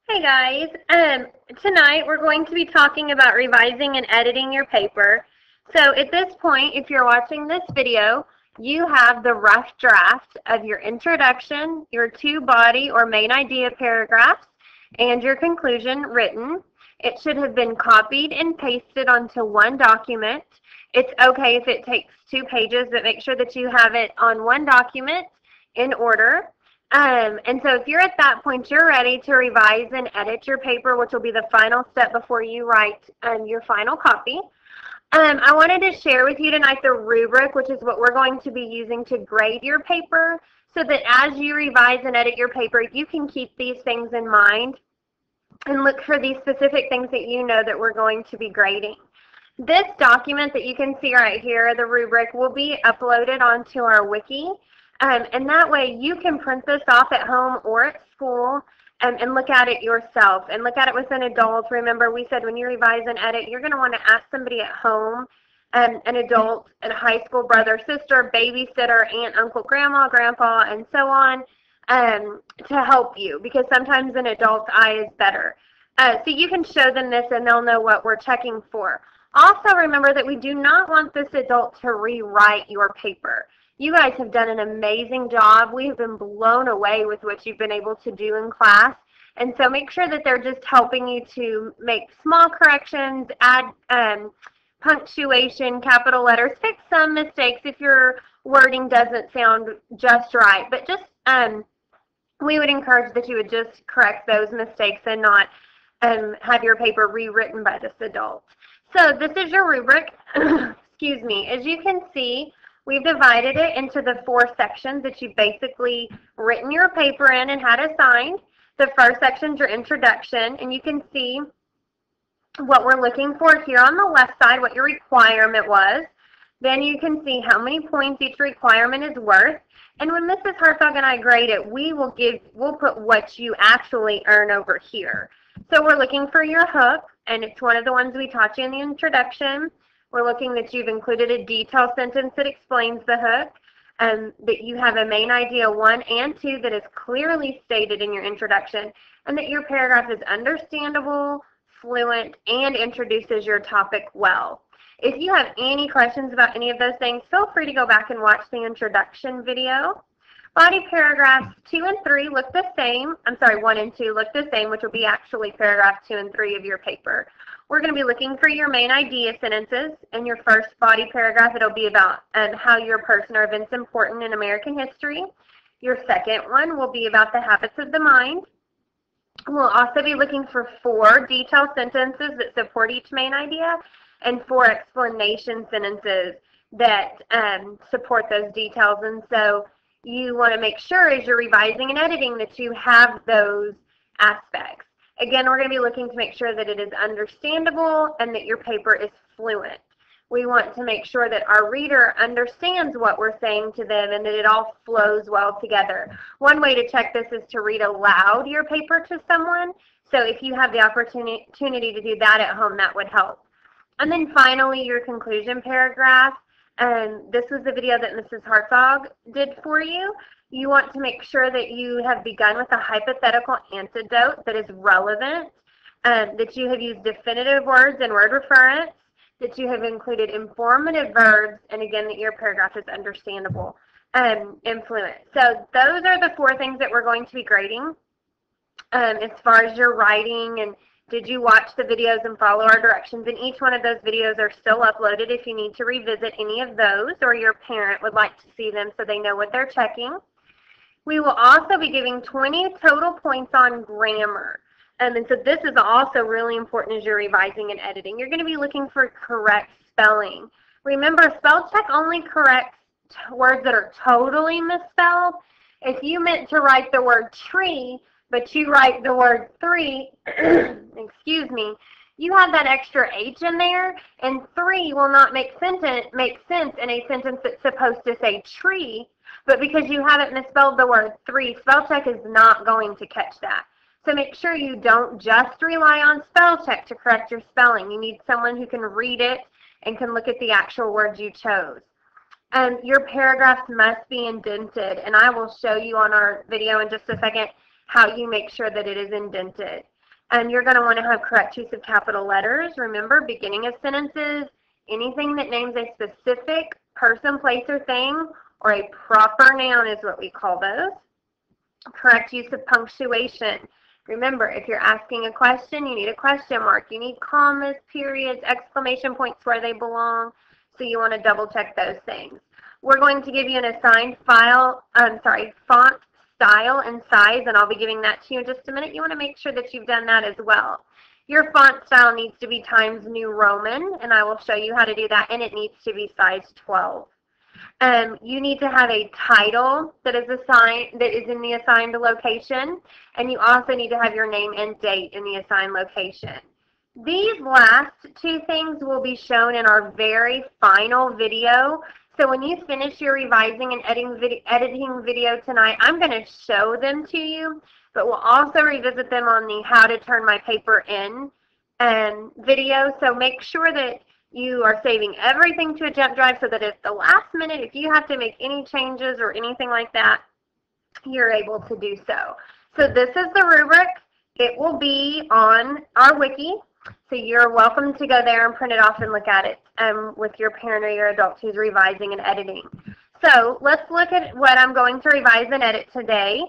Hey guys, tonight we're going to be talking about revising and editing your paper. So at this point, if you're watching this video, you have the rough draft of your introduction, your two body or main idea paragraphs, and your conclusion written. It should have been copied and pasted onto one document. It's okay if it takes 2 pages, but make sure that you have it on one document in order. And so if you're at that point, you're ready to revise and edit your paper, which will be the final step before you write your final copy. I wanted to share with you tonight the rubric, which is what we're going to be using to grade your paper, so that as you revise and edit your paper, you can keep these things in mind and look for these specific things that you know that we're going to be grading. This document that you can see right here, the rubric, will be uploaded onto our wiki. And that way you can print this off at home or at school and look at it yourself and look at it with an adult. Remember, we said when you revise and edit, you're going to want to ask somebody at home, an adult, a high school brother, sister, babysitter, aunt, uncle, grandma, grandpa, and so on, to help you, because sometimes an adult's eye is better. So you can show them this and they'll know what we're checking for. Also remember that we do not want this adult to rewrite your paper. You guys have done an amazing job. We have been blown away with what you've been able to do in class. And so make sure that they're just helping you to make small corrections, add punctuation, capital letters, fix some mistakes if your wording doesn't sound just right. But just we would encourage that you would just correct those mistakes and not have your paper rewritten by this adult. So this is your rubric. Excuse me. As you can see, we've divided it into the 4 sections that you've basically written your paper in and had assigned. The first section is your introduction, and you can see what we're looking for here on the left side, what your requirement was. Then you can see how many points each requirement is worth. And when Mrs. Hartzog and I grade it, we'll put what you actually earn over here. So we're looking for your hook, and it's one of the ones we taught you in the introduction. We're looking that you've included a detailed sentence that explains the hook, that you have a main idea 1 and 2 that is clearly stated in your introduction, and that your paragraph is understandable, fluent, and introduces your topic well. If you have any questions about any of those things, feel free to go back and watch the introduction video. Body paragraphs 2 and 3 look the same. I'm sorry, 1 and 2 look the same, which will be actually paragraph 2 and 3 of your paper. We're going to be looking for your main idea sentences. In your first body paragraph, it'll be about how your person or events important in American history. Your second one will be about the habits of the mind. We'll also be looking for 4 detailed sentences that support each main idea and 4 explanation sentences that support those details. And so you want to make sure as you're revising and editing that you have those aspects. Again, we're going to be looking to make sure that it is understandable and that your paper is fluent. We want to make sure that our reader understands what we're saying to them and that it all flows well together. One way to check this is to read aloud your paper to someone. So if you have the opportunity to do that at home, that would help. And then finally, your conclusion paragraph. This was the video that Mrs. Hartzog did for you. You want to make sure that you have begun with a hypothetical antidote that is relevant, that you have used definitive words and word reference, that you have included informative verbs, and again, that your paragraph is understandable and fluent. So those are the 4 things that we're going to be grading as far as your writing and did you watch the videos and follow our directions. And each one of those videos are still uploaded if you need to revisit any of those or your parent would like to see them so they know what they're checking. We will also be giving 20 total points on grammar. And so this is also really important as you're revising and editing. You're going to be looking for correct spelling. Remember, spell check only corrects words that are totally misspelled. If you meant to write the word tree, but you write the word 3, excuse me, you have that extra H in there, and 3 will not make sense in a sentence that's supposed to say tree, but because you haven't misspelled the word 3, spell check is not going to catch that. So make sure you don't just rely on spell check to correct your spelling. You need someone who can read it and can look at the actual words you chose. Your paragraphs must be indented, and I will show you on our video in just a second how you make sure that it is indented. And you're going to want to have correct use of capital letters. Remember, beginning of sentences, anything that names a specific person, place, or thing, or a proper noun is what we call those. Correct use of punctuation. Remember, if you're asking a question, you need a question mark. You need commas, periods, exclamation points where they belong. So you want to double check those things. We're going to give you an assigned font style and size, and I'll be giving that to you in just a minute. You want to make sure that you've done that as well. Your font style needs to be Times New Roman, and I will show you how to do that, and it needs to be size 12. You need to have a title that is in the assigned location, and you also need to have your name and date in the assigned location. These last two things will be shown in our very final video. So when you finish your revising and editing video tonight, I'm going to show them to you, but we'll also revisit them on the How to Turn My Paper In video. So make sure that you are saving everything to a jump drive so that at the last minute, if you have to make any changes or anything like that, you're able to do so. So this is the rubric. It will be on our wiki. So you're welcome to go there and print it off and look at it with your parent or your adult who's revising and editing. So let's look at what I'm going to revise and edit today.